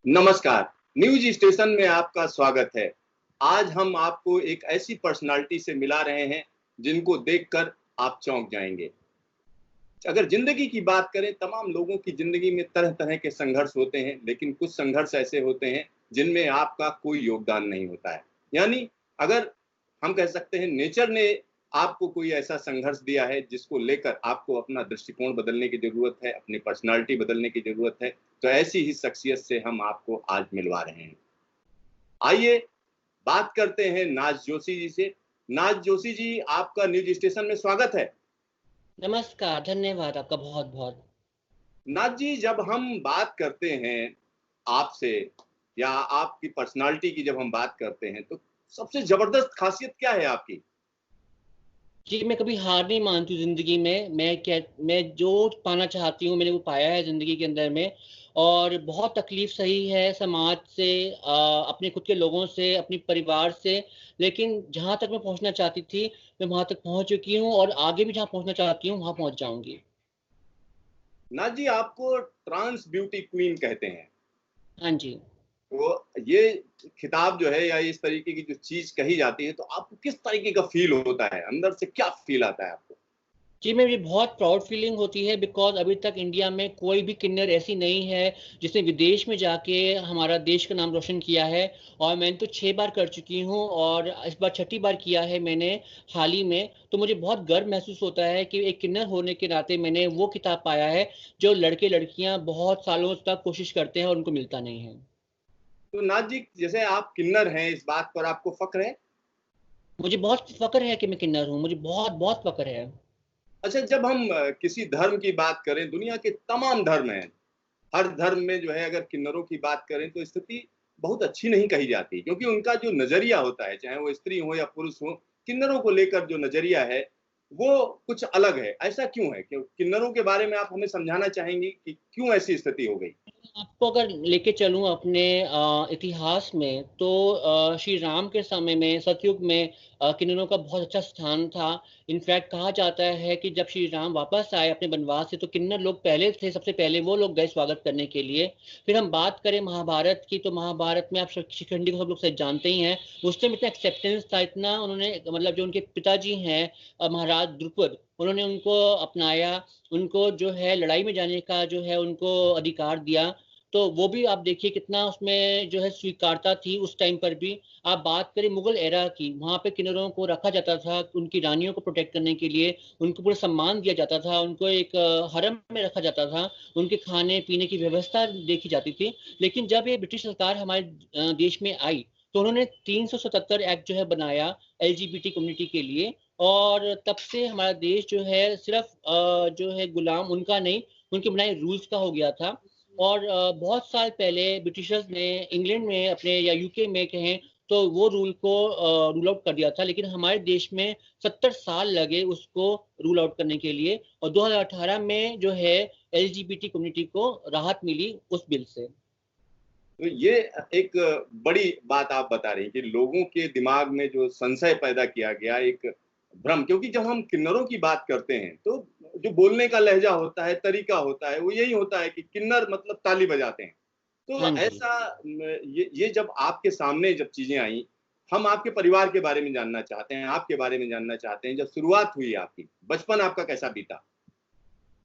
नमस्कार। News station में आपका स्वागत है। आज हम आपको एक ऐसी पर्सनालिटी से मिला रहे हैं जिनको देखकर आप चौंक जाएंगे। अगर जिंदगी की बात करें, तमाम लोगों की जिंदगी में तरह तरह के संघर्ष होते हैं, लेकिन कुछ संघर्ष ऐसे होते हैं जिनमें आपका कोई योगदान नहीं होता है। यानी अगर हम कह सकते हैं नेचर ने आपको कोई ऐसा संघर्ष दिया है जिसको लेकर आपको अपना दृष्टिकोण बदलने की जरूरत है, अपनी पर्सनालिटी बदलने की जरूरत है, तो ऐसी ही शख्सियत से हम आपको आज मिलवा रहे हैं। आइए बात करते हैं नाज जोशी जी से। नाज जोशी जी, आपका न्यूज स्टेशन में स्वागत है। नमस्कार, धन्यवाद आपका बहुत-बहुत। नाथ जी, जब हम बात करते हैं आपसे या आपकी पर्सनालिटी की जब हम बात करते हैं, तो सबसे जबरदस्त खासियत क्या है आपकी? जी, मैं कभी हार नहीं मानती हूँ ज़िंदगी में। मैं जो पाना चाहती हूँ, मैंने वो पाया है ज़िंदगी के अंदर में और बहुत तकलीफ़ सही है समाज से अपने खुद के लोगों से, अपने परिवार से, लेकिन जहाँ तक मैं पहुँचना चाहती थी, मैं वहाँ तक पहुँच चुकी हूँ और आगे भी जहाँ पहुँचना चाहती हूँ, वहाँ पहुँच जाऊँगी। नाथ जी, आपको ट्रांस ब्यूटी क्वीन कहते हैं। हाँ जी। तो ये खिताब जो है या इस तरीके की जो चीज़ कही जाती है, तो आपको किस तरीके का फ़ील होता है? अंदर से क्या फ़ील आता है आपको? जी, मुझे बहुत प्राउड फीलिंग होती है बिकॉज़ अभी तक इंडिया में कोई भी किन्नर ऐसी नहीं है, जिसने विदेश में जाके हमारा देश का नाम रोशन किया है और मैंने तो 6 बार कर चुकी हूँ और इस बार छठी बार किया है मैंने हाल ही में। तो मुझे बहुत गर्व महसूस होता है कि एक किन्नर होने के नाते मैंने वो खिताब पाया है, जो लड़के-लड़कियाँ बहुत सालों तक कोशिश करते हैं और उनको मिलता नहीं है। तो नाथ जी, जैसे आप किन्नर हैं, इस बात पर आपको फ़क्र है? मुझे बहुत फ़क्र है कि मैं किन्नर हूँ, मुझे बहुत-बहुत फ़क्र है। अच्छा, जब हम किसी धर्म की बात करें, दुनिया के तमाम धर्म हैं, हर धर्म में जो है अगर किन्नरों की बात करें तो स्थिति बहुत अच्छी नहीं कही जाती, क्योंकि उनका जो नज़रिया होता है, चाहे वो स्त्री हो या पुरुष हो, किन्नरों को लेकर जो नज़रिया है, वो कुछ अलग है। ऐसा क्यों है? क्यों किन्नरों के बारे में आप हमें समझाना चाहेंगी कि क्यों ऐसी स्थिति हो गई? आपको अगर लेके चलूँ अपने इतिहास में तो श्री राम के समय में सतयुग में किन्नरों का बहुत अच्छा स्थान था। इनफैक्ट कहा जाता है कि जब श्री राम वापस आए अपने वनवास से तो किन्नर लोग पहले थे, सबसे पहले वो लोग गए स्वागत करने के लिए। फिर हम बात करें महाभारत की तो महाभारत में आप शिखंडी को सब लोग शायद जानते ही हैं। उस टाइम इतना एक्सेप्टेंस था, इतना उन्होंने मतलब जो उनके पिताजी हैं महाराज द्रुपद, उन्होंने उनको अपनाया, उनको जो है लड़ाई में जाने का जो है उनको अधिकार दिया। तो वो भी आप देखिए कितना उसमें जो है स्वीकार्यता थी उस टाइम पर भी। आप बात करें मुगल एरा की, वहाँ पे किन्नरों को रखा जाता था, उनकी रानियों को प्रोटेक्ट करने के लिए, उनको पूरा सम्मान दिया जाता था, उनको एक हरम में रखा जाता था, उनके खाने-पीने की व्यवस्था देखी जाती थी। लेकिन जब ये ब्रिटिश सरकार हमारे देश में आई, तो उन्होंने 377 एक्ट जो है बनाया एलजीबीटी कम्युनिटी के लिए और तब से हमारा देश जो है सिर्फ़ जो है गुलाम उनका नहीं, उनके बनाए रूल्स का हो गया था। और बहुत साल पहले ब्रिटिशर्स ने इंग्लैंड में अपने या यूके में कहें तो वो रूल को रूल आउट कर दिया था, लेकिन हमारे देश में 70 साल लगे उसको रूल आउट करने के लिए और 2018 में जो है एलजीबीटी कम्युनिटी को राहत मिली उस बिल से। तो ये एक बड़ी बात आप बता रही हैं कि लोगों के दिमाग में जो संशय पैदा किया गया, एक भ्रम, क्योंकि जब हम किन्नरों की बात करते हैं तो जो बोलने का लहजा होता है, तरीका होता है, वो यही होता है कि किन्नर मतलब ताली बजाते हैं। तो हाँ जी। ऐसा ये जब आपके सामने जब चीजें आई, हम आपके परिवार के बारे में जानना चाहते हैं, आपके बारे में जानना चाहते हैं। जब शुरुआत हुई आपकी, बचपन आपका कैसा बीता?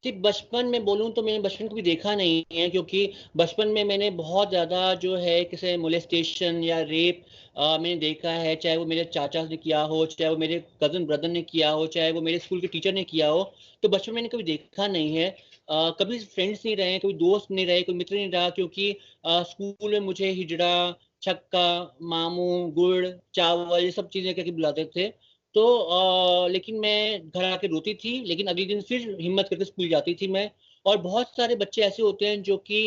जी, बचपन में बोलूँ तो मैंने बचपन कभी देखा नहीं है क्योंकि बचपन में मैंने बहुत ज़्यादा जो है किसी मोलेस्टेशन या रेप मैंने देखा है, चाहे वो मेरे चाचा ने किया हो, चाहे वो मेरे कज़न ब्रदर ने किया हो, चाहे वो मेरे स्कूल के टीचर ने किया हो, तो बचपन में मैंने कभी देखा नहीं है। कभी फ्रेंड्स नहीं रहे, कोई दोस्त नहीं रहे, कोई मित्र नहीं रहा क्योंकि स्कूल में मुझे हिजड़ा, छक्का, मामू, गुड़, चावल ये सब चीज़ें कह के बुलाते थे। तो लेकिन मैं घर आके रोती थी, लेकिन अगले दिन फिर हिम्मत करके स्कूल जाती थी मैं। और बहुत सारे बच्चे ऐसे होते हैं जो कि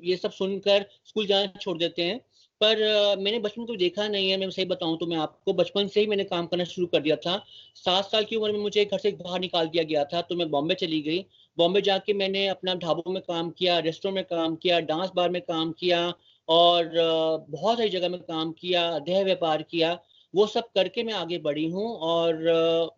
ये सब सुनकर स्कूल जाना छोड़ देते हैं। पर मैंने बचपन में तो देखा नहीं है, मैं सही बताऊँ तो मैं आपको बचपन से ही मैंने काम करना शुरू कर दिया था। 7 साल की उम्र में मुझे घर से बाहर निकाल दिया गया था, तो मैं बॉम्बे चली गई। बॉम्बे जाके मैंने अपना ढाबों में काम किया, रेस्टोरेंट में काम किया, डांस बार में काम किया और बहुत सारी जगह में काम किया, देह व्यापार किया। वो सब करके मैं आगे बढ़ी हूँ और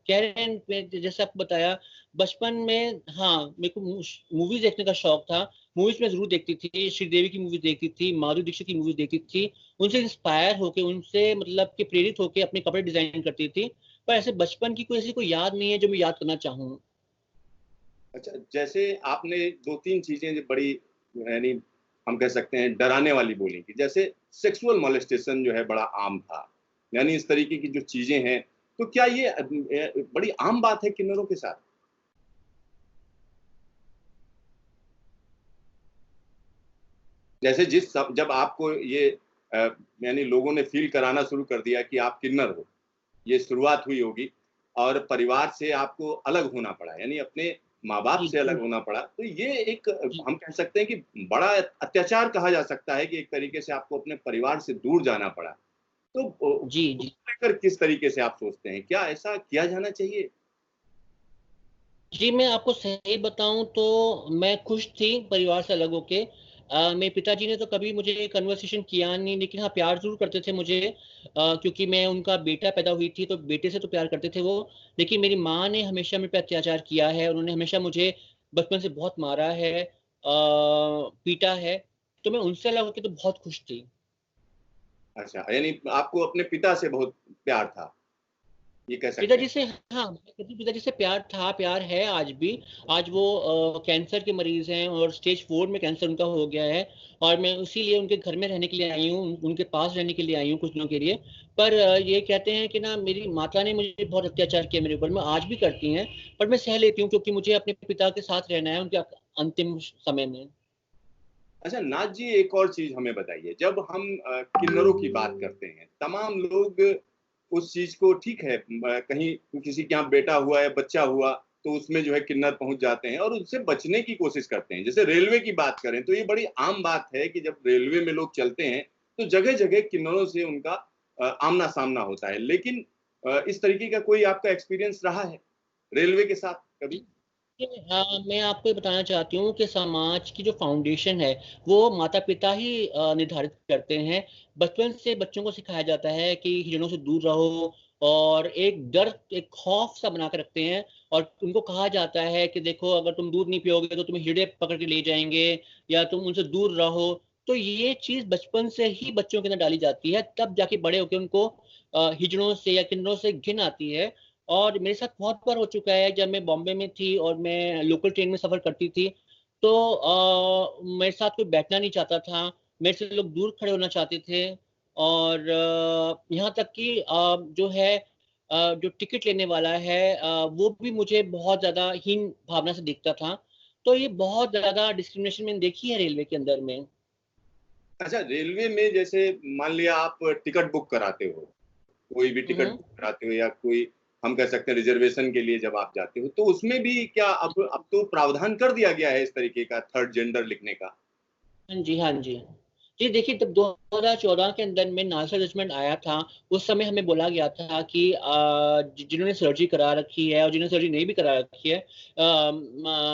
कह रहे हैं मैं जैसे आपको बताया बचपन में हाँ, मेरे को मूवीज़ देखने का शौक था, मूवीज में जरूर देखती थी, श्रीदेवी की मूवीज देखती थी, माधुरी दीक्षित की मूवीज देखती थी, उनसे इंस्पायर होके, उनसे मतलब कि प्रेरित होके अपने कपड़े डिजाइन करती थी। पर ऐसे बचपन की कोई ऐसी कोई याद नहीं है जो मैं याद करना चाहूँ। अच्छा, जैसे आपने दो तीन चीजें जो बड़ी, यानी हम कह सकते हैं डराने वाली बोली की, जैसे सेक्सुअल मोलेस्टेशन जो है बड़ा आम था, यानी इस तरीके की जो चीजें हैं, तो क्या ये बड़ी आम बात है किन्नरों के साथ? जैसे जब आपको ये यानी लोगों ने फील कराना शुरू कर दिया कि आप किन्नर हो, ये शुरुआत हुई होगी, और परिवार से आपको अलग होना पड़ा, यानी अपने माँ बाप जी से अलग जी होना पड़ा, तो ये एक जी हम कह सकते हैं कि बड़ा अत्याचार कहा जा सकता है कि एक तरीके से आपको अपने परिवार से दूर जाना पड़ा। तो जी जी उसको लेकर किस तरीके से आप सोचते हैं, क्या ऐसा किया जाना चाहिए? जी, मैं आपको सही बताऊँ तो मैं खुश थी परिवार से अलग होके। मेरे पिताजी ने तो कभी मुझे कन्वर्सेशन किया नहीं, लेकिन हाँ, प्यार ज़रूर करते थे मुझे, क्योंकि मैं उनका बेटा पैदा हुई थी, तो बेटे से तो प्यार करते थे वो। लेकिन मेरी माँ ने हमेशा मेरे पे अत्याचार किया है, उन्होंने हमेशा मुझे बचपन से बहुत मारा है, पीटा है, तो मैं उनसे अलग होके तो बहुत खुश थी। अच्छा, यानी आपको अपने पिता से बहुत प्यार था, ये कह सकते पिताजी हैं। से, हाँ, पिताजी से प्यार था, प्यार है आज भी। आज वो कैंसर के मरीज़ हैं और स्टेज 4 में कैंसर उनका हो गया है, और मैं इसीलिए उनके घर में रहने के लिए आई हूँ, उनके पास रहने के लिए आई हूँ कुछ दिनों के लिए। पर ये कहते हैं कि ना मेरी माता ने मुझे बहुत अत्याचार किया मेरे ऊपर, मैं आज भी करती हैं, पर मैं सह लेती हूँ क्योंकि मुझे अपने पिता के साथ रहना है उनके अंतिम समय में। अच्छा नाथ जी, एक और चीज हमें बताइए, जब हम किन्नरों की बात करते हैं, तमाम लोग उस चीज को, ठीक है, कहीं किसी के यहाँ बेटा हुआ या बच्चा हुआ तो उसमें जो है किन्नर पहुंच जाते हैं और उससे बचने की कोशिश करते हैं। जैसे रेलवे की बात करें तो ये बड़ी आम बात है कि जब रेलवे में लोग चलते हैं तो जगह जगह किन्नरों से उनका आमना सामना होता है। लेकिन इस तरीके का कोई आपका एक्सपीरियंस रहा है रेलवे के साथ कभी? मैं आपको ये बताना चाहती हूँ कि समाज की जो फाउंडेशन है, वो माता-पिता ही निर्धारित करते हैं। बचपन से बच्चों को सिखाया जाता है कि हिरणों से दूर रहो, और एक डर, एक खौफ सा बना के रखते हैं, और उनको कहा जाता है कि देखो, अगर तुम दूध नहीं पियोगे तो तुम्हें हिरणे पकड़ के ले जाएँगे, या तुम उनसे दूर रहो। तो ये चीज़ बचपन से ही बच्चों के अंदर डाली जाती है, तब जाके बड़े होके उनको हिजड़ों से या किन्नरों से घिन आती है। और मेरे साथ बहुत बार हो चुका है, जब मैं बॉम्बे में थी और मैं लोकल ट्रेन में सफ़र करती थी, तो मेरे साथ कोई बैठना नहीं चाहता था, मेरे से लोग दूर खड़े होना चाहते थे, और यहाँ तक कि जो है जो टिकट लेने वाला है, वो भी मुझे बहुत ज़्यादा हीन भावना से देखता था। तो ये बहुत ज़्यादा डिस्क्रिमिनेशन मैंने देखी है रेलवे के अंदर में। अच्छा, रेलवे में जैसे मान लिया आप टिकट बुक कराते हो, कोई भी हुँ, टिकट हुँ। बुक कराते हो या कोई, हम कह सकते हैं रिजर्वेशन के लिए जब आप जाते हो, तो उसमें भी क्या अब तो प्रावधान कर दिया गया है इस तरीके का थर्ड जेंडर लिखने का? हाँ जी, हाँ जी। जी, देखिए, जब 2014 के अंदर में नालसा जजमेंट आया था, उस समय हमें बोला गया था कि जिन्होंने सर्जरी करा रखी है और जिन्होंने सर्जरी नहीं भी करा रखी है,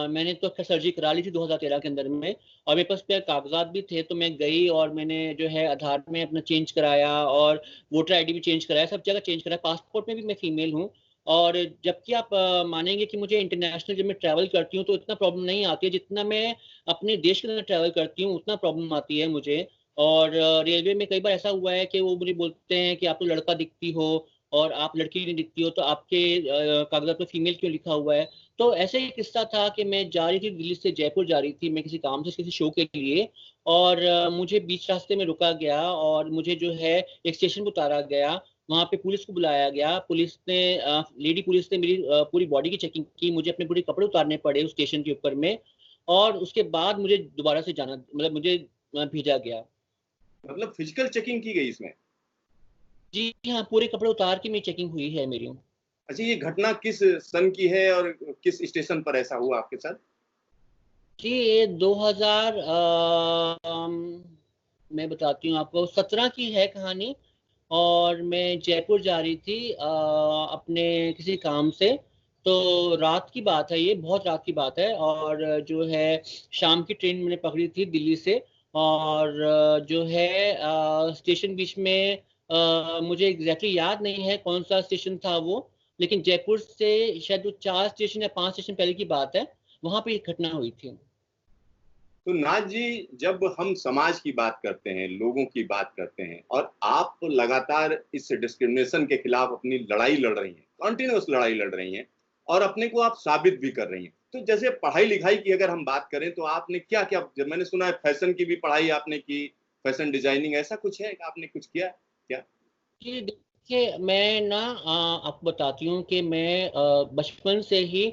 मैंने तो खैर सर्जरी करा ली थी 2013 के अंदर में, और मेरे पास पे कागज़ात भी थे, तो मैं गई और मैंने जो है आधार में अपना चेंज कराया, और वोटर आईडी भी चेंज कराया, सब जगह चेंज कराया, पासपोर्ट में भी मैं फीमेल हूँ। और जबकि आप मानेंगे कि मुझे इंटरनेशनल जब मैं ट्रैवल करती हूँ तो इतना प्रॉब्लम नहीं आती है, जितना मैं अपने देश के अंदर ट्रैवल करती हूँ उतना प्रॉब्लम आती है मुझे। और रेलवे में कई बार ऐसा हुआ है कि वो मुझे बोलते हैं कि आप तो लड़का दिखती हो और आप लड़की नहीं दिखती हो, तो आपके कागज़ात में फीमेल क्यों लिखा हुआ है? तो ऐसे ही किस्सा था कि मैं जा रही थी, दिल्ली से जयपुर जा रही थी, मैं किसी काम से, किसी शो के लिए, और मुझे बीच रास्ते में रुका गया और मुझे जो है एक स्टेशन पे उतारा गया। वहाँ पे पुलिस को बुलाया गया। पुलिस ने लेडी पुलिस ने मेरी पूरी बॉडी की चेकिंग की, मुझे अपने पूरे कपड़े उतारने पड़े उस स्टेशन के ऊपर में, और उसके बाद मुझे दोबारा से जाना, मतलब मुझे भेजा गया। मतलब फिजिकल चेकिंग की गई इसमें? जी हाँ, पूरे कपड़े उतार के मेरी चेकिंग हुई है मेरी। अच्छा, ये घटना किस सन की है और किस स्टेशन पर ऐसा हुआ आपके साथ? जी, ये 2000 मैं बताती हूँ आपको, 17 की है कहानी, और मैं जयपुर जा रही थी अपने किसी काम से। तो रात की बात है, ये बहुत रात की बात है, और जो है शाम की ट्रेन मैंने पकड़ी थी दिल्ली से, और जो है स्टेशन बीच में, मुझे एग्ज़ैक्टली याद नहीं है कौन-सा स्टेशन था वो, लेकिन जयपुर से शायद वो 4 स्टेशन या 5 स्टेशन पहले की बात है, वहाँ पे ये घटना हुई थी। तो नाज जी, जब हम समाज की बात करते हैं, लोगों की बात करते हैं, और आप लगातार इस डिस्क्रिमिनेशन के खिलाफ अपनी लड़ाई लड़ रही हैं, कंटिन्यूअस लड़ाई लड़ रही हैं, और अपने को आप साबित भी कर रही हैं। तो जैसे पढ़ाई लिखाई की अगर हम बात करें, तो आपने क्या क्या, जब मैंने सुना है फैशन की भी पढ़ाई आपने की, फैशन डिजाइनिंग, ऐसा कुछ है कि आपने कुछ किया क्या? जी, देखिए मैं ना आपको बताती हूँ कि मैं बचपन से ही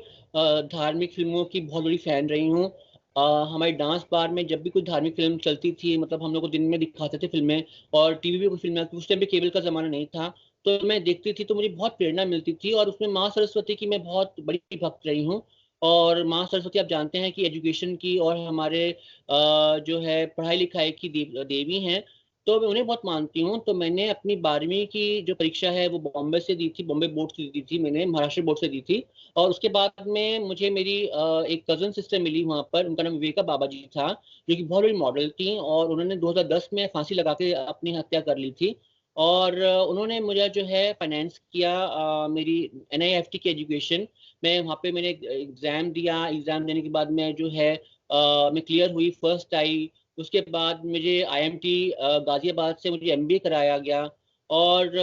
धार्मिक फ़िल्मों की बहुत बड़ी फ़ैन रही हूँ। हमारे डांस बार में जब भी कोई धार्मिक फ़िल्म चलती थी, मतलब हम लोग को दिन में दिखाते थे फ़िल्में, और टीवी पे कोई फ़िल्में आती, उस टाइम पे केबल का ज़माना नहीं था, तो मैं देखती थी तो मुझे बहुत प्रेरणा मिलती थी, और उसमें माँ सरस्वती की मैं बहुत बड़ी भक्त रही हूँ। और माँ सरस्वती आप जानते हैं कि एजुकेशन की और हमारे जो है पढ़ाई-लिखाई की देवी हैं। तो मैं उन्हें बहुत मानती हूँ, तो मैंने अपनी 12वीं की जो परीक्षा है वो बॉम्बे से दी थी, बॉम्बे बोर्ड से दी थी मैंने, महाराष्ट्र बोर्ड से दी थी। और उसके बाद में मुझे मेरी एक कज़न सिस्टर मिली वहाँ पर, उनका नाम विवेका बाबाजी था, जो कि बहुत बड़ी मॉडल थीं, और उन्होंने 2010 में फांसी लगा के अपनी हत्या कर ली थी। और उन्होंने मुझे जो है फाइनेंस किया मेरी एनआईएफटी की एजुकेशन। मैं वहाँ पे मैंने एग्ज़ाम दिया, एग्ज़ाम देने के बाद मैं जो है मैं क्लियर हुई, फर्स्ट आई। उसके बाद मुझे आईएमटी गाज़ियाबाद से मुझे एमबीए कराया गया, और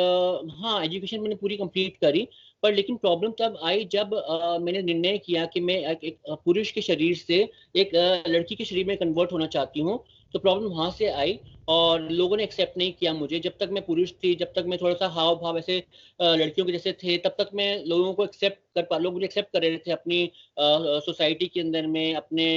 हाँ, एजुकेशन मैंने पूरी कंप्लीट करी। पर लेकिन प्रॉब्लम तब आई जब मैंने निर्णय किया कि मैं एक एक पुरुष के शरीर से एक लड़की के शरीर में कन्वर्ट होना चाहती हूँ। तो प्रॉब्लम वहाँ से आई, और लोगों ने एक्सेप्ट नहीं किया मुझे। जब तक मैं पुरुष थी, जब तक मैं थोड़ा-सा हाव-भाव ऐसे लड़कियों के जैसे थे, तब तक मैं लोगों को एक्सेप्ट कर पा लोग मुझे एक्सेप्ट कर रहे थे अपनी सोसाइटी के अंदर में, अपने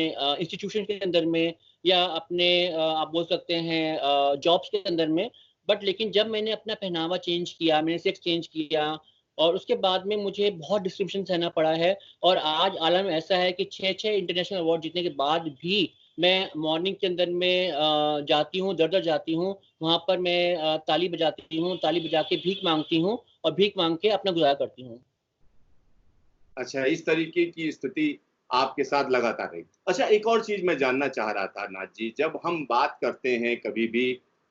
इंस्टीट्यूशन के अंदर में, या अपने आप बोल सकते हैं जॉब्स के अंदर में। बट लेकिन जब मैंने अपना पहनावा चेंज किया, मैंने सेक्स चेंज किया, और उसके बाद में मुझे बहुत डिस्क्रिमिनेशन सहना पड़ा है। और आज आलम ऐसा है कि 6-6 इंटरनेशनल अवार्ड जीतने के बाद भी मैं मॉर्निंग के अंदर में जाती हूँ, दर-दर जाती हूँ, वहाँ पर मैं ताली बजाती हूँ, ताली बजा के भीख माँगती हूँ, और भीख माँग के अपना गुज़ारा करती हूँ। अच्छा, इस तरीके की स्थिति आपके साथ लगातार रही। अच्छा, एक और चीज़ मैं जानना चाह रहा था नाथ जी, जब हम बात करते हैं कभी भी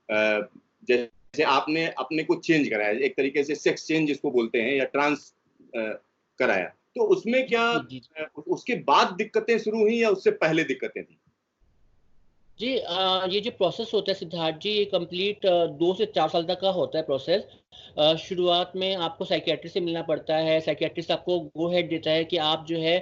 जैसे आपने अपने को चेंज कराया, एक तरीके से सेक्स चेंज जिसको बोलते हैं, या ट्रांस कराया, तो उसमें क्या जी, जी। उसके बाद दिक्कतें शुरू हुई या उससे पहले दिक्कतें थी? जी ये जो प्रोसेस होता है सिद्धार्थ जी, ये कंप्लीट 2 से 4 साल तक का होता है प्रोसेस। शुरुआत में आपको साइकियाट्रिस्ट से मिलना पड़ता है, साइकियाट्रिस्ट आपको गो अहेड देता है कि आप जो है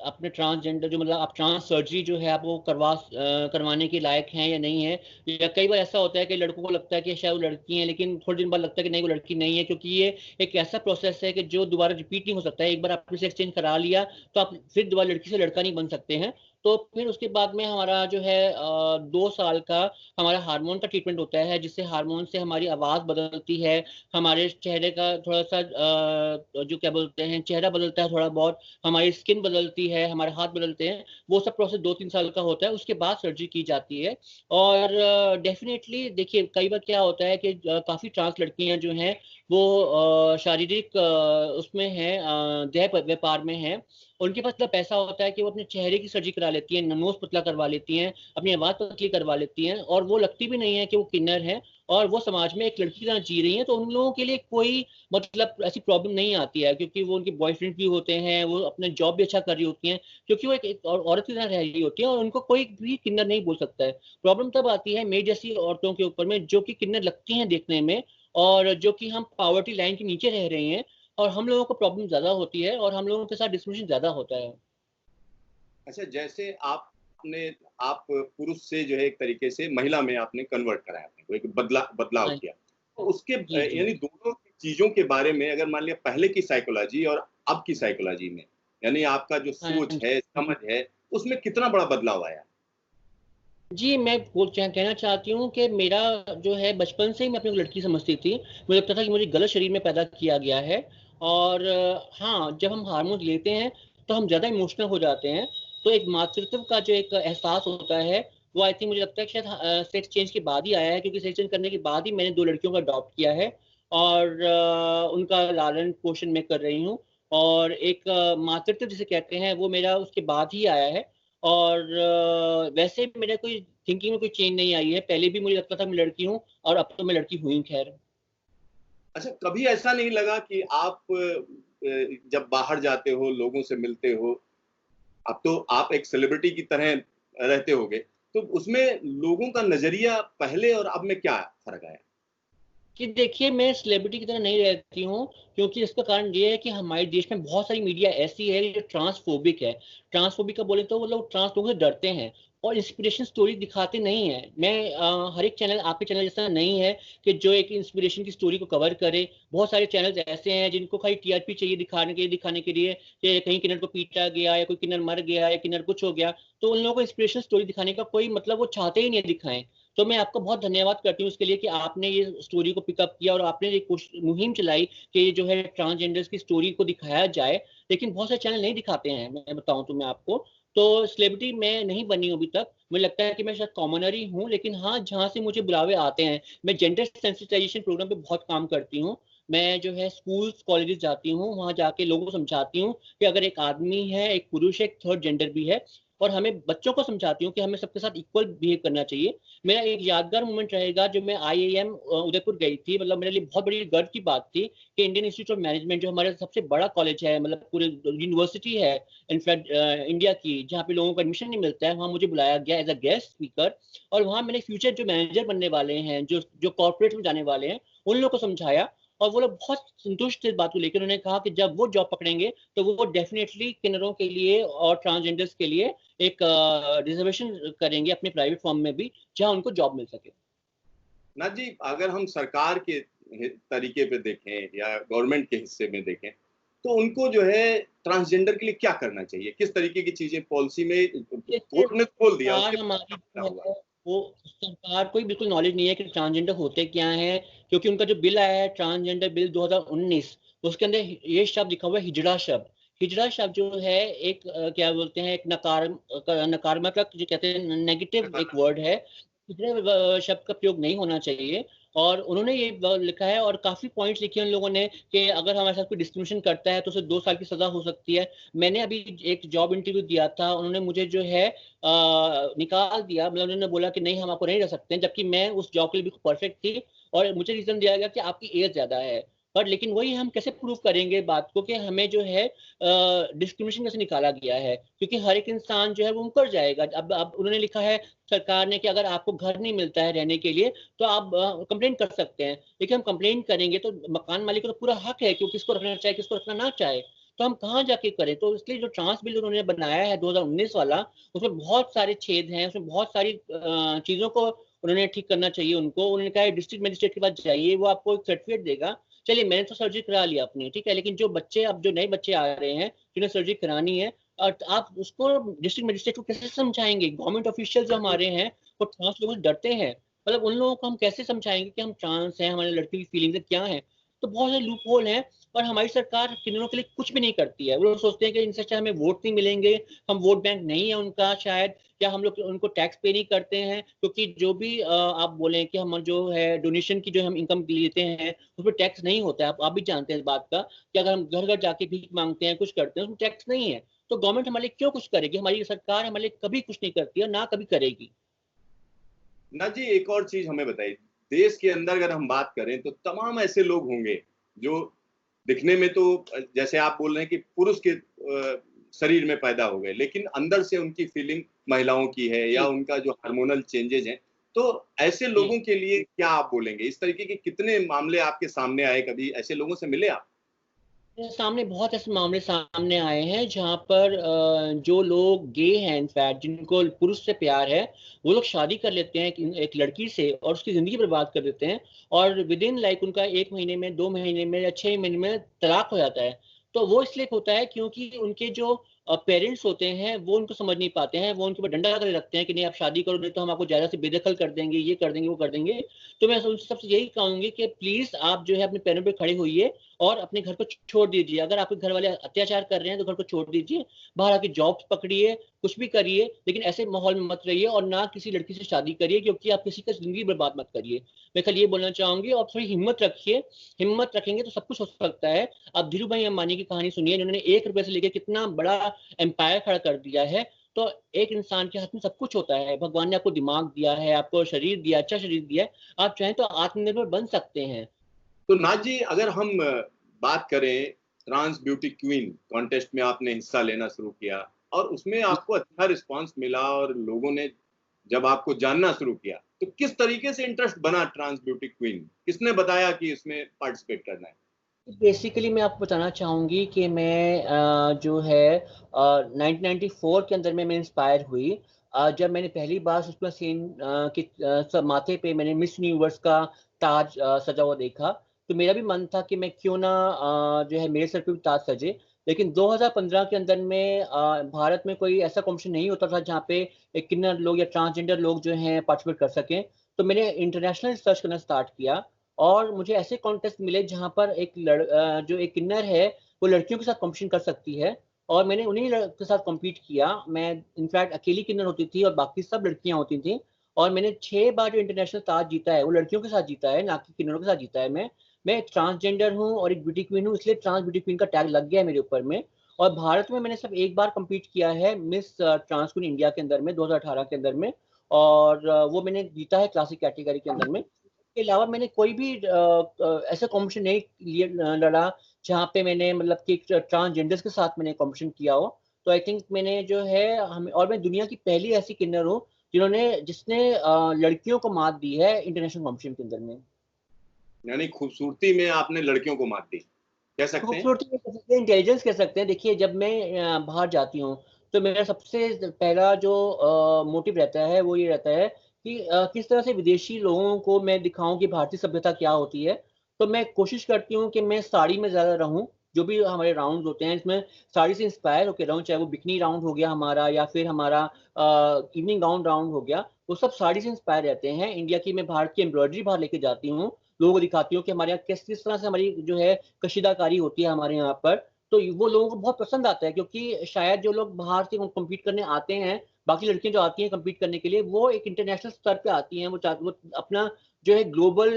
अपने ट्रांसजेंडर जो मतलब आप ट्रांस सर्जरी जो है आप वो करवाने के लायक हैं या नहीं हैं। या कई बार ऐसा होता है कि लड़कों को लगता है कि शायद वो लड़की हैं, लेकिन थोड़े दिन बाद लगता है कि नहीं वो लड़की नहीं है, क्योंकि ये एक ऐसा प्रोसेस है कि जो दोबारा रिपीट नहीं हो सकता है। एक बार आपने सेक्स चेंज करा लिया, तो आप फिर दोबारा लड़की से लड़का नहीं बन सकते हैं। तो फिर उसके बाद में हमारा जो है 2 साल का हमारा हार्मोन का ट्रीटमेंट होता है, जिससे हार्मोन से हमारी आवाज़ बदलती है, हमारे चेहरे का थोड़ा-सा जो क्या बोलते हैं, चेहरा बदलता है थोड़ा बहुत, हमारी स्किन बदलती है, हमारे हाथ बदलते हैं। वो सब प्रोसेस 2-3 साल का होता है, उसके बाद सर्जरी की जाती है। और डेफ़िनेटली देखिए, कई बार क्या होता है कि काफ़ी ट्रांस लड़कियाँ जो हैं, वो शारीरिक उसमें हैं देह व्यापार में हैं। उनके पास इतना पैसा होता है कि वो अपने चेहरे की सर्जरी करा लेती हैं, नोज़ पतला करवा लेती हैं, अपनी आवाज़ पतली करवा लेती हैं, और वो लगती भी नहीं है कि वो किन्नर हैं, और वो समाज में एक लड़की की तरह जी रही हैं। तो उन लोगों के लिए कोई मतलब ऐसी प्रॉब्लम नहीं आती है, क्योंकि वो उनके बॉयफ्रेंड भी होते हैं, वो अपना जॉब भी अच्छा कर रही होती हैं, क्योंकि वो एक औरत की तरह रह रही होती हैं, और उनको कोई भी किन्नर नहीं बोल सकता है। प्रॉब्लम तब आती है मेरी जैसी औरतों के ऊपर में, जो कि किन्नर लगती हैं देखने में, और जो कि हम पॉवर्टी लाइन के नीचे रह रहे हैं, और हम लोगों को प्रॉब्लम ज़्यादा होती है, और हम लोगों के साथ डिस्क्रिमिनेशन ज़्यादा होता है। अच्छा, जैसे आप पुरुष से जो है एक तरीके से महिला में आपने कन्वर्ट कराया अपने को, एक बदलाव हाँ, किया। तो उसके जी, जी। यानी दोनों चीज़ों के बारे में अगर मान लिया पहले की साइकोलॉजी और अब की साइकोलॉजी में, यानी आपका जो हाँ सोच जी। है, समझ है, उसमें कितना बड़ा बदलाव आया? जी, मैं कहना चाहती हूँ कि मेरा जो है बचपन से ही मैं अपनी को लड़की समझती थी। मुझे लगता था कि मुझे गलत शरीर में पैदा किया गया है, और हाँ, जब हम हार्मोन लेते हैं, तो हम ज़्यादा इमोशनल हो जाते हैं। तो एक मातृत्व का जो एक एहसास होता है, वो आई थिंक मुझे लगता है कि शायद सेक्स चेंज के बाद ही आया है, क्योंकि सेक्स चेंज करने के बाद ही मैंने 2 लड़कियों को अडॉप्ट किया है, और उनका लालन-पोषण मैं कर रही हूँ। और एक मातृत्व जिसे कहते हैं, वो मेरा उसके बाद ही आया है। और वैसे मेरा कोई थिंकिंग में कोई चेंज नहीं आई है। पहले भी मुझे लगता था मैं लड़की हूँ, और अब तो मैं लड़की हुई हूँ खैर। अच्छा, कभी ऐसा नहीं लगा कि आप जब बाहर जाते हो, लोगों से मिलते हो, अब तो आप एक सेलिब्रिटी की तरह रहते होगे, तो उसमें लोगों का नजरिया पहले और अब में क्या फर्क आया? कि देखिए, मैं सेलिब्रिटी की तरह नहीं रहती हूँ, क्योंकि इसका कारण ये है कि हमारे देश में बहुत सारी मीडिया ऐसी है जो ट्रांसफोबिक है। ट्रांसफोबिक का बोले तो वो लोग ट्रांस लोगों से डरते हैं और इंस्पिरेशन स्टोरी दिखाते नहीं हैं। मैं हर एक चैनल, आपके चैनल जैसा नहीं है कि जो एक इंस्पिरेशन की स्टोरी को कवर करे। बहुत सारे चैनल्स ऐसे हैं जिनको खाली टीआरपी चाहिए दिखाने के लिए कि कहीं किन्नर को पीटा गया या कोई किन्नर मर गया या किन्नर कुछ हो गया, तो उन लोगों को इंस्पिरेशन स्टोरी दिखाने का कोई मतलब वो चाहते ही नहीं दिखाएं। तो मैं आपका बहुत धन्यवाद करती हूँ इसके लिए कि आपने ये स्टोरी को पिकअप किया और आपने ये मुहिम चलाई कि ये जो है ट्रांसजेंडर्स की स्टोरी को दिखाया जाए। लेकिन बहुत सारे चैनल नहीं दिखाते हैं, मैं बताऊं तो मैं आपको। तो सेलिब्रिटी मैं नहीं बनी हूं अभी तक। मुझे लगता है कि मैं शायद कॉमनर ही हूँ, लेकिन हाँ, जहाँ से मुझे बुलावे आते हैं, मैं जेंडर सेंसिटाइजेशन प्रोग्राम पे बहुत काम करती हूँ। मैं जो है स्कूल्स कॉलेजेस जाती हूँ, वहां जाके लोगों को समझाती हूँ कि अगर एक आदमी है, एक पुरुष है, एक थर्ड जेंडर भी है, और हमें बच्चों को समझाती हूँ कि हमें सबके साथ इक्वल बिहेव करना चाहिए। मेरा एक यादगार मोमेंट रहेगा जब मैं आईआईएम उदयपुर गई थी। मतलब मेरे लिए बहुत बड़ी गर्व की बात थी कि इंडियन इंस्टीट्यूट ऑफ मैनेजमेंट, जो हमारा सबसे बड़ा कॉलेज है, मतलब पूरे यूनिवर्सिटी है इनफैक्ट इंडिया की, जहाँ पे लोगों को एडमिशन नहीं मिलता है, वहाँ मुझे बुलाया गया एज अ गेस्ट स्पीकर। और वहाँ मैंने फ्यूचर जो मैनेजर बनने वाले हैं, जो जो कॉर्पोरेट में जाने वाले हैं, उन लोगों को समझाया। और वो लोग बहुत संतुष्ट थे इस बात को लेकर। उन्होंने कहा कि जब वो जॉब पकड़ेंगे तो वो डेफिनेटली किन्नरों के लिए और ट्रांसजेंडर्स के लिए एक रिजर्वेशन करेंगे अपने प्राइवेट फॉर्म में भी, जहां उनको जॉब मिल सके। नाथ जी, अगर हम सरकार के तरीके पे देखें या गवर्नमेंट के हिस्से में देखें, तो उनको जो है ट्रांसजेंडर के लिए क्या करना चाहिए? किस तरीके की चीजें पॉलिसी में जैसे कोर्ट ने खोल दिया, सरकार उसके हमारी बाद क्या जो होगा? है, वो सरकार को ही बिल्कुल नॉलेज नहीं है कि ट्रांसजेंडर होते क्या है। क्योंकि उनका जो बिल आया है, ट्रांसजेंडर बिल 2019, उसके अंदर ये शब्द लिखा हुआ है, हिजड़ा शब्द। हिजड़ा शब्द जो है एक क्या बोलते हैं, एक नकारात्मक जो कहते हैं, नेगेटिव एक वर्ड है। हिजड़े शब्द का प्रयोग नहीं होना चाहिए। और उन्होंने ये लिखा है, और काफी पॉइंट्स लिखे हैं उन लोगों ने कि अगर हमारे साथ कोई डिस्क्रिमिनेशन करता है तो उसे 2 साल की सजा हो सकती है। मैंने अभी एक जॉब इंटरव्यू दिया था, उन्होंने मुझे जो है निकाल दिया। मतलब उन्होंने बोला कि नहीं, हम आपको नहीं रख सकते हैं, जबकि मैं उस जॉब के लिए बिल्कुल परफेक्ट थी। और मुझे रीजन दिया गया कि आपकी एज ज्यादा है। पर लेकिन वही, हम कैसे प्रूव करेंगे बात को कि हमें जो है डिस्क्रिमिनेशन कैसे निकाला गया है? क्योंकि हर एक इंसान जो है वो मुकर जाएगा। अब उन्होंने लिखा है सरकार ने कि अगर आपको घर नहीं मिलता है रहने के लिए तो आप कंप्लेंट कर सकते हैं। लेकिन हम कंप्लेंट करेंगे तो मकान मालिक को तो पूरा हक है कि वो किसको रखना चाहे, किसको रखना ना चाहे। तो हम कहाँ जाके करें? तो इसलिए जो ट्रांस बिल उन्होंने बनाया है 2019 वाला, उसमें बहुत सारे छेद हैं, उसमें बहुत सारी चीजों को उन्होंने ठीक करना चाहिए उनको। उन्होंने कहा डिस्ट्रिक्ट मजिस्ट्रेट के पास जाइए, वो आपको एक सर्टिफिकेट देगा। चलिए, मैंने तो सर्जरी करा लिया अपनी, ठीक है, लेकिन जो बच्चे, अब जो नए बच्चे आ रहे हैं जिन्हें सर्जरी करानी है, और आप उसको डिस्ट्रिक्ट मजिस्ट्रेट को कैसे समझाएंगे? गवर्नमेंट ऑफिशियल जो हमारे हैं वो ट्रांस लोगों से डरते हैं। मतलब उन लोगों को हम कैसे समझाएंगे कि हम ट्रांस हैं, हमारे लड़की की फीलिंग्स क्या है? तो बहुत सारे लूप होल हैं। और हमारी सरकार किन्नरों के लिए कुछ भी नहीं करती है। वो लोग सोचते हैं कि इनसे अच्छा हमें वोट नहीं मिलेंगे, हम वोट बैंक नहीं है उनका शायद, या हम लोग उनको टैक्स पे नहीं करते हैं। क्योंकि जो भी आप बोलें कि हम जो है डोनेशन की जो हम इनकम लेते हैं, उसमें टैक्स नहीं होता है। आप भी जानते हैं इस बात का कि अगर हम घर घर जाके भीख मांगते हैं, कुछ करते हैं, उसमें टैक्स नहीं है। तो गवर्नमेंट हमारे लिए क्यों कुछ करेगी? हमारी सरकार हमारे लिए कभी कुछ नहीं करती है, ना कभी करेगी। ना जी, एक और चीज हमें बताइए। देश के अंदर अगर हम बात करें तो तमाम ऐसे लोग होंगे जो दिखने में तो जैसे आप बोल रहे हैं कि पुरुष के शरीर में पैदा हो गए, लेकिन अंदर से उनकी फीलिंग महिलाओं की है या जी। उनका जो हार्मोनल चेंजेस हैं। तो ऐसे जी, लोगों के लिए क्या आप बोलेंगे? इस तरीके के कितने मामले आपके सामने आए? कभी ऐसे लोगों से मिले आप? मेरे सामने बहुत ऐसे मामले सामने आए हैं जहाँ पर जो लोग गे हैं, इनफैक्ट जिनको पुरुष से प्यार है, वो लोग शादी कर लेते हैं एक लड़की से और उसकी जिंदगी बर्बाद कर देते हैं। और विद इन लाइक उनका 1 महीने में, 2 महीने में या 6 महीने में तलाक हो जाता है। तो वो इसलिए होता है क्योंकि उनके जो पेरेंट्स होते हैं वो उनको समझ नहीं पाते हैं। वो उनके ऊपर डंडा कर रखते हैं कि नहीं, आप शादी करो, नहीं तो हम आपको ज्यादा से बेदखल कर देंगे, ये कर देंगे, वो कर देंगे। तो मैं उनसे सबसे यही कहूंगी कि प्लीज आप जो है अपने पैरों पे खड़े होइए और अपने घर को छोड़ दीजिए। अगर आपके घर वाले अत्याचार कर रहे हैं तो घर को छोड़ दीजिए, बाहर आके जॉब पकड़िए, कुछ भी करिए, लेकिन ऐसे माहौल में मत रहिए और ना किसी लड़की से शादी करिए, क्योंकि आप किसी का जिंदगी बर्बाद मत करिए। मैं कल ये बोलना चाहूंगी, और थोड़ी हिम्मत रखिए। हिम्मत रखेंगे तो सब कुछ हो सकता है। आप धीरू भाई अंबानी की कहानी सुनिए, जिन्होंने 1 रुपए से लेकर कितना बड़ा एम्पायर खड़ा कर दिया है। तो एक इंसान के हाथ में सब कुछ होता है। भगवान ने आपको दिमाग दिया है, आपको शरीर दिया, अच्छा शरीर दिया है। आप चाहें तो आत्मनिर्भर बन सकते हैं। तो नाथ जी, अगर हम बात करें ट्रांस ब्यूटी क्वीन कॉन्टेस्ट में आपने हिस्सा लेना शुरू किया, और उसमें आपको अच्छा रिस्पांस मिला और लोगों ने जब आपको जानना शुरू किया, तो किस तरीके से इंटरेस्ट बना ट्रांस ब्यूटी क्वीन? किसने बताया कि इसमें पार्टिसिपेट करना है? बेसिकली मैं आपको बताना चाहूँगी कि मैं जो है 1994 के अंदर में मैं इंस्पायर हुई। जब मैंने पहली बार सुषमा सेन के माथे पे मैंने मिस यूनिवर्स का ताज सजा हुआ देखा, तो मेरा भी मन था कि मैं क्यों ना जो है मेरे सर पे भी ताज सजे। लेकिन 2015 के अंदर में भारत में कोई ऐसा कॉम्पिटिशन नहीं होता था जहाँ पे एक किन्नर लोग या ट्रांसजेंडर लोग जो हैं पार्टिसिपेट कर सकें। तो मैंने इंटरनेशनल रिसर्च करना स्टार्ट किया और मुझे ऐसे कॉन्टेस्ट मिले जहाँ पर जो एक किन्नर है वो लड़कियों के साथ कॉम्पिटिशन कर सकती है, और मैंने उन्हीं के साथ कॉम्पीट किया। मैं इनफैक्ट अकेली किन्नर होती थी और बाकी सब लड़कियां होती थी, और मैंने 6 बार जो इंटरनेशनल ताज जीता है वो लड़कियों के साथ जीता है, ना कि किन्नरों के साथ जीता है। मैं एक ट्रांसजेंडर हूँ और एक ब्यूटी क्वीन हूँ, इसलिए ट्रांस ब्यूटी क्वीन का टैग लग गया है मेरे ऊपर में। और भारत में मैंने सिर्फ एक बार कम्पीट किया है मिस ट्रांस क्वीन इंडिया के अंदर में 2018 के अंदर में, और वो मैंने जीता है क्लासिक कैटेगरी के अंदर में। के अलावा मैंने कोई भी ऐसा कॉम्पिटिशन नहीं लड़ा जहाँ पे मैंने मतलब कि ट्रांसजेंडर्स के साथ मैंने कॉम्पिटिशन किया हो। तो आई थिंक मैंने जो है हम, और मैं दुनिया की पहली ऐसी किन्नर हूँ जिसने लड़कियों को मात दी है इंटरनेशनल कॉम्पिटिशन के अंदर में। यानी खूबसूरती में आपने लड़कियों को मात दी, कह सकते हैं? खूबसूरती कह सकते हैं, इंटेलिजेंस कह सकते हैं। देखिए जब मैं बाहर जाती हूँ तो मेरा सबसे पहला जो मोटिव रहता है वो ये रहता है कि किस तरह से विदेशी लोगों को मैं दिखाऊं कि भारतीय सभ्यता क्या होती है। तो मैं कोशिश करती हूँ कि मैं साड़ी में ज़्यादा रहूं। जो भी हमारे राउंड होते हैं इसमें साड़ी से इंस्पायर होकर रहूं, चाहे वो बिकनी राउंड हो गया हमारा या फिर हमारा इवनिंग गाउन राउंड हो गया, वो सब साड़ी से इंस्पायर रहते हैं। इंडिया की मैं भारत की एम्ब्रॉयडरी बाहर लेके जाती हूँ, लोगों को दिखाती हूँ कि हमारे यहाँ किस तरह से हमारी जो है कशीदाकारी होती है हमारे यहाँ पर। तो वो लोगों को बहुत पसंद आता है, क्योंकि शायद जो लोग बाहर से कम्पीट करने आते हैं, बाकी लड़कियां जो आती हैं कम्पीट करने के लिए, वो एक इंटरनेशनल स्तर पे आती हैं, वो अपना जो है ग्लोबल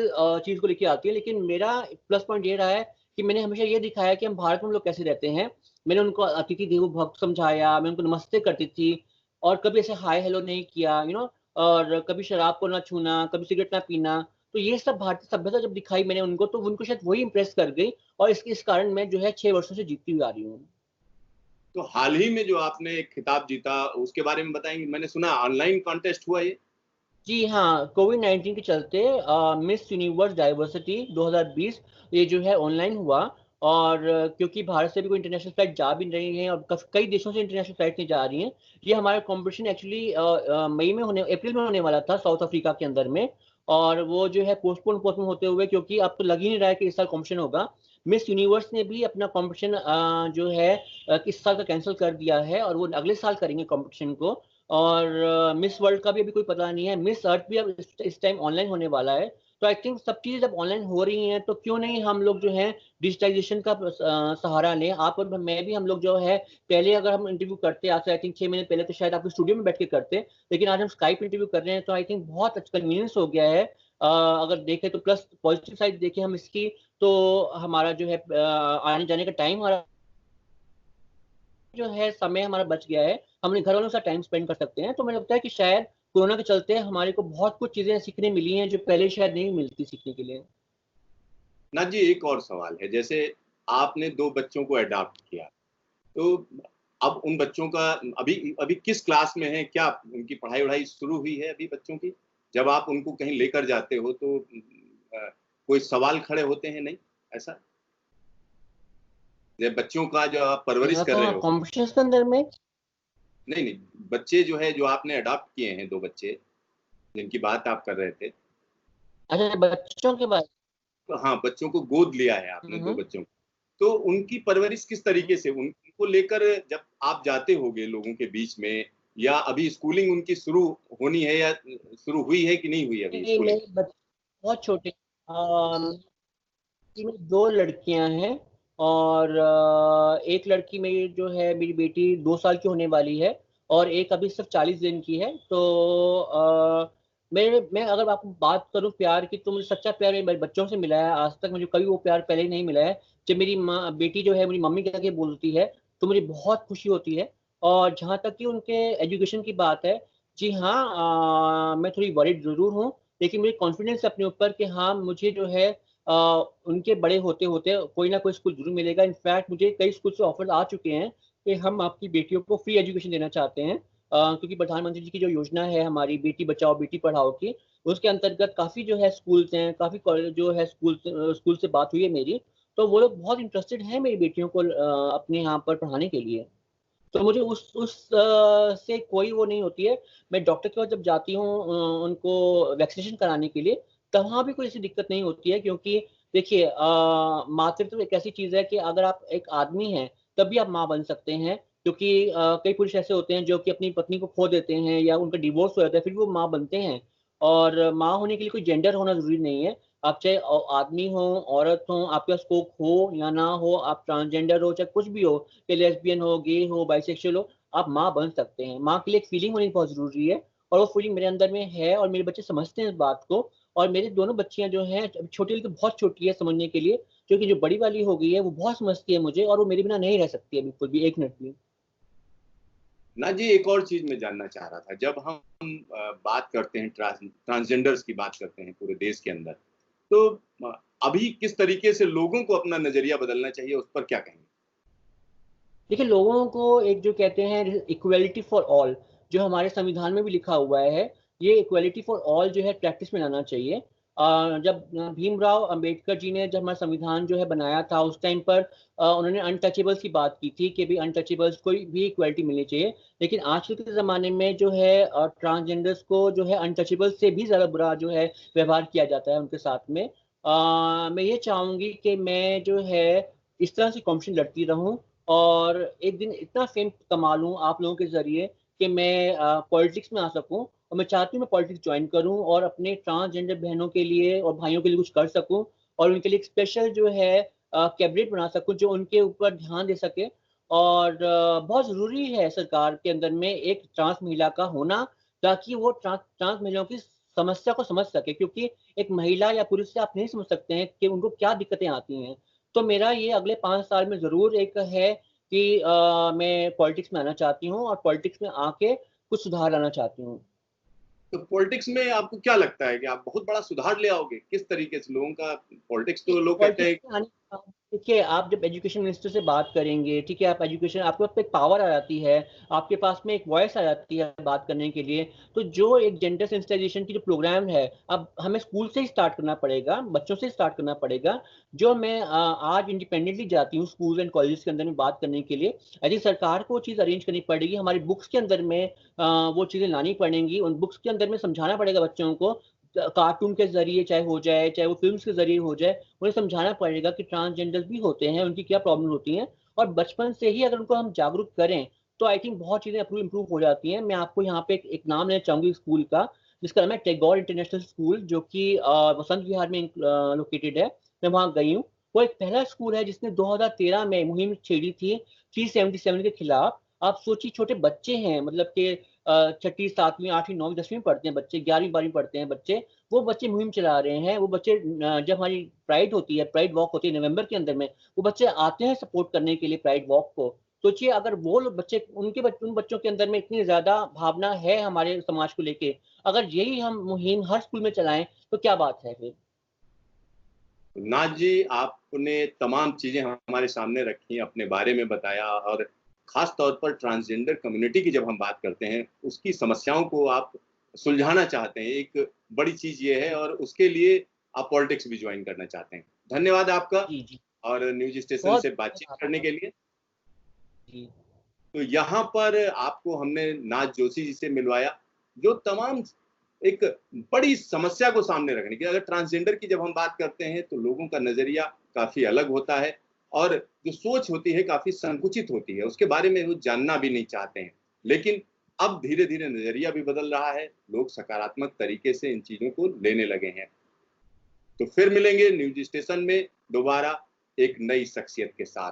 चीज को लेके आती है। लेकिन मेरा प्लस पॉइंट ये रहा है कि मैंने हमेशा ये दिखाया कि हम भारत में हम लोग कैसे रहते हैं। मैंने उनको अतिथि देवो भव समझाया, मैं उनको नमस्ते करती थी, और कभी ऐसे हाय हेलो नहीं किया, और कभी शराब को ना छूना, कभी सिगरेट ना पीना। तो ये सब भारतीय सभ्यता जब दिखाई मैंने उनको, तो उनको शायद वही इंप्रेस कर गई, और इस कारण मैं जो है 6 वर्षों से जीतती हुई आ रही हूँ। तो हाल ही में जो आपने एक खिताब जीता उसके बारे में बताएंगे? मैंने सुना ऑनलाइन कॉन्टेस्ट हुआ ये। जी हाँ, कोविड-19 के चलते मिस यूनिवर्स डाइवर्सिटी 2020 ये जो है ऑनलाइन हुआ। और क्योंकि भारत से भी कोई इंटरनेशनल फ्लाइट जा भी नहीं रही है और कई देशों से इंटरनेशनल फ्लाइट नहीं जा रही हैं, ये हमारा कॉम्पिटिशन एक्चुअली अप्रैल में होने वाला था साउथ अफ्रीका के अंदर में। और वो जो है पोस्टपोन पोस्टपोन होते हुए, क्योंकि अब तो लग ही नहीं रहा है कि इस साल कॉम्पिटिशन होगा। मिस यूनिवर्स ने भी अपना कॉम्पिटिशन जो है इस साल का कैंसिल कर दिया है, और वो अगले साल करेंगे कॉम्पिटिशन को। और मिस वर्ल्ड का भी अभी कोई पता नहीं है, मिस अर्थ भी अब इस टाइम ऑनलाइन होने वाला है। तो आई थिंक सब चीज़ें जब ऑनलाइन हो रही हैं तो क्यों नहीं हम लोग जो है डिजिटाइजेशन का सहारा लें। आप और मैं भी, हम लोग जो है पहले अगर हम इंटरव्यू करते आज से आई थिंक 6 महीने पहले तो शायद आपके स्टूडियो में बैठ के करते, लेकिन आज हम स्काइप इंटरव्यू कर रहे हैं। तो आई थिंक बहुत अच्छा कन्वीनियंस हो गया है। अगर देखें तो प्लस पॉजिटिव साइड देखें हम इसकी, तो हमारा जो है आने जाने का टाइम हमारा जो है समय हमारा बच गया है, हम अपने घर वालों के साथ टाइम स्पेंड कर सकते हैं। तो मुझे लगता है कि शायद कोरोना के चलते हमारे को बहुत कुछ चीजें सीखने मिली हैं जो पहले शायद नहीं मिलती सीखने के लिए। ना जी, एक और सवाल है। जैसे आपने 2 बच्चों को अडॉप्ट किया, तो अब उन बच्चों का अभी अभी किस क्लास में है? क्या उनकी पढ़ाई वढ़ाई शुरू हुई है अभी बच्चों की? जब आप उनको कहीं लेकर जाते हो तो कोई सवाल खड़े होते हैं नहीं ऐसा? जब बच्चों का जो आप परवरिश यहाँ कर रहे कहाँ हो। कॉम्पिटिशन के अंदर में। नहीं नहीं, बच्चे जो है जो आपने अडॉप्ट किए हैं, 2 बच्चे जिनकी बात आप कर रहे थे। अच्छा, बच्चों के बारे तो हाँ, बच्चों को गोद लिया है आपने, में। 2 बच्चों को। तो उनकी परवरिश किस तरीके से, उनको लेकर जब आप जाते होगे लोगों के बीच में, या अभी स्कूलिंग उनकी शुरू होनी है, या शुरू हुई है कि नहीं हुई अभी नहीं, स्कूलिंग? मेरे बच्चे बहुत छोटे। में 2 लड़कियां हैं, और एक लड़की मेरी जो है मेरी बेटी 2 साल की होने वाली है, और एक अभी सिर्फ 40 दिन की है। तो मैं अगर आपको बात करूं प्यार की, तो मुझे सच्चा प्यार मेरे बच्चों से मिला है। आज तक मुझे कभी वो प्यार पहले नहीं मिला है। जब मेरी माँ बेटी जो है मेरी मम्मी कह के बोलती है तो मुझे बहुत खुशी होती है। और जहाँ तक कि उनके एजुकेशन की बात है, जी हाँ, मैं थोड़ी वरीड जरूर हूँ, लेकिन मुझे कॉन्फिडेंस है अपने ऊपर कि हाँ मुझे जो है उनके बड़े होते होते कोई ना कोई स्कूल जरूर मिलेगा। इनफैक्ट मुझे कई स्कूल से ऑफर आ चुके हैं कि हम आपकी बेटियों को फ्री एजुकेशन देना चाहते हैं, क्योंकि प्रधानमंत्री जी की जो योजना है हमारी बेटी बचाओ बेटी पढ़ाओ की, उसके अंतर्गत काफ़ी जो है स्कूल्स हैं, काफ़ी कॉलेज जो है स्कूल से बात हुई है मेरी, तो वो लोग बहुत इंटरेस्टेड हैं मेरी बेटियों को अपने यहाँ पर पढ़ाने के लिए। तो मुझे से कोई वो नहीं होती है। मैं डॉक्टर के पास जब जाती हूँ उनको वैक्सीनेशन कराने के लिए, तब वहाँ भी कोई ऐसी दिक्कत नहीं होती है, क्योंकि देखिए मातृत्व एक ऐसी चीज़ है कि अगर आप एक आदमी हैं, तब भी आप माँ बन सकते हैं, क्योंकि कई पुरुष ऐसे होते हैं जो कि अपनी पत्नी को खो देते हैं या उनका डिवोर्स हो जाता है, फिर भी वो माँ बनते हैं। और माँ होने के लिए कोई जेंडर होना ज़रूरी नहीं है। आप चाहे आदमी हो, औरत हो, आपके पास कोख हो या ना हो, आप ट्रांसजेंडर हो, चाहे कुछ भी हो, कि लेस्बियन हो, गे हो, बाइसेक्सुअल हो, आप माँ बन सकते हैं। माँ के लिए एक फीलिंग होनी बहुत ज़रूरी है, और वो फीलिंग मेरे अंदर में है, और मेरे बच्चे समझते हैं इस बात को। और मेरी दोनों बच्चियाँ जो हैं, अब छोटी वाली तो बहुत छोटी है समझने के लिए, क्योंकि जो बड़ी वाली हो गई है, वो बहुत समझती है मुझे, और वो मेरे बिना नहीं रह सकती है बिल्कुल भी, 1 मिनट भी। ना जी, एक और चीज मैं जानना चाह रहा था। जब हम बात करते हैं ट्रांसजेंडर्स की बात करते हैं पूरे देश के अंदर, तो अ, अभी किस तरीके से लोगों को अपना नजरिया बदलना चाहिए, उस पर क्या कहेंगे? देखिए, लोगों को एक जो कहते हैं इक्वलिटी फॉर ऑल, जो हमारे संविधान में भी लिखा हुआ है, ये इक्वलिटी फॉर ऑल जो है प्रैक्टिस में लाना चाहिए। जब भीमराव अंबेडकर जी ने जब हमारा संविधान जो है बनाया था, उस टाइम पर उन्होंने अनटचेबल्स की बात की थी कि भी अनटचेबल्स को भी इक्वलिटी मिलनी चाहिए। लेकिन आजकल के ज़माने में जो है ट्रांसजेंडर्स को जो है अनटचेबल्स से भी ज़्यादा बुरा जो है व्यवहार किया जाता है उनके साथ में। मैं ये चाहूँगी कि मैं जो है इस तरह से कॉम्पिटिशन लड़ती रहूँ, और एक दिन इतना फ़ेम कमा लूँ आप लोगों के ज़रिए कि मैं पॉलिटिक्स में आ सकूँ, और मैं चाहती हूँ मैं पॉलिटिक्स जॉइन करूँ और अपने ट्रांसजेंडर बहनों के लिए और भाइयों के लिए कुछ कर सकूँ, और उनके लिए एक स्पेशल जो है कैबिनेट बना सकूँ जो उनके ऊपर ध्यान दे सके। और बहुत ज़रूरी है सरकार के अंदर में एक ट्रांस महिला का होना, ताकि वो ट्रांस ट्रांस महिलाओं की समस्या को समझ सके, क्योंकि एक महिला या पुरुष से आप नहीं समझ सकते हैं कि उनको क्या दिक्कतें आती हैं। तो मेरा ये अगले 5 साल में ज़रूर एक है कि मैं पॉलिटिक्स में आना चाहती हूँ, और पॉलिटिक्स में आके कुछ सुधार लाना चाहती हूँ। तो पॉलिटिक्स में आपको क्या लगता है कि आप बहुत बड़ा सुधार ले आओगे? किस तरीके से लोगों का पॉलिटिक्स, तो लोग कहते पॉलिटिक्स हैं। में आने के बाद देखिए, आप जब एजुकेशन मिनिस्टर से बात करेंगे, ठीक है, आप एजुकेशन आपके पास एक पावर आ जाती है, आपके पास में एक वॉइस आ जाती है बात करने के लिए। तो जो एक जेंडर सेंसिटाइजेशन की जो प्रोग्राम है, अब हमें स्कूल से ही स्टार्ट करना पड़ेगा, बच्चों से स्टार्ट करना पड़ेगा। जो मैं आज इंडिपेंडेंटली जाती हूँ स्कूल एंड कॉलेजेस के अंदर में बात करने के लिए, आई थिंक सरकार को वो चीज़ अरेंज करनी पड़ेगी, हमारी बुक्स के अंदर में वो चीज़ें लानी पड़ेंगी, उन बुक्स के अंदर में समझाना पड़ेगा बच्चों को, कार्टून के ज़रिए चाहे हो जाए, चाहे वो फ़िल्म्स के ज़रिए हो जाए, उन्हें समझाना पड़ेगा कि ट्रांसजेंडर्स भी होते हैं, उनकी क्या प्रॉब्लम होती हैं, और बचपन से ही अगर उनको हम जागरूक करें, तो आई थिंक बहुत चीज़ें इम्प्रूव हो जाती हैं। मैं आपको यहाँ पे एक नाम लेना चाहूँगी स्कूल का, जिसका नाम है टैगोर इंटरनेशनल स्कूल, जो कि बसंत विहार में लोकेटेड है। मैं वहाँ गई हूँ। वो एक पहला स्कूल है जिसने 2013 में मुहिम छेड़ी थी 377 के खिलाफ। आप सोचिए, छोटे बच्चे हैं, मतलब कि छठी, 7वीं, 8वीं, 9वीं, 10वीं में पढ़ते हैं बच्चे, 11वीं, 12वीं पढ़ते हैं बच्चे। वो बच्चे मुहिम चला रहे हैं। वो बच्चे जब हमारी प्राइड होती है, प्राइड वॉक होती है नवंबर के अंदर में, वो बच्चे आते हैं सपोर्ट करने के लिए प्राइड वॉक को। सोचिए, अगर वो लोग बच्चे उन बच्चों के अंदर में इतनी ज़्यादा भावना है हमारे समाज को लेके, अगर यही हम मुहिम हर स्कूल में चलाएँ, तो क्या बात है फिर? नाथ जी, आपने तमाम चीजें हमारे सामने रखी, अपने बारे में बताया, और खास तौर पर ट्रांसजेंडर कम्युनिटी की जब हम बात करते हैं, उसकी समस्याओं को आप सुलझाना चाहते हैं, एक बड़ी चीज ये है, और उसके लिए आप पॉलिटिक्स भी ज्वाइन करना चाहते हैं। धन्यवाद आपका, जी, जी। और न्यूज स्टेशन बहुत से बातचीत करने आपका। के लिए। जी। तो यहाँ पर आपको हमने नाथ जोशी जी से मिलवाया, जो तमाम एक बड़ी समस्या को सामने रखने की, अगर ट्रांसजेंडर की जब हम बात करते हैं तो लोगों का नजरिया काफी अलग होता है, और जो सोच होती है काफी संकुचित होती है, उसके बारे में वो जानना भी नहीं चाहते हैं। लेकिन अब धीरे धीरे नजरिया भी बदल रहा है, लोग सकारात्मक तरीके से इन चीजों को लेने लगे हैं। तो फिर मिलेंगे न्यूज स्टेशन में दोबारा एक नई शख्सियत के साथ।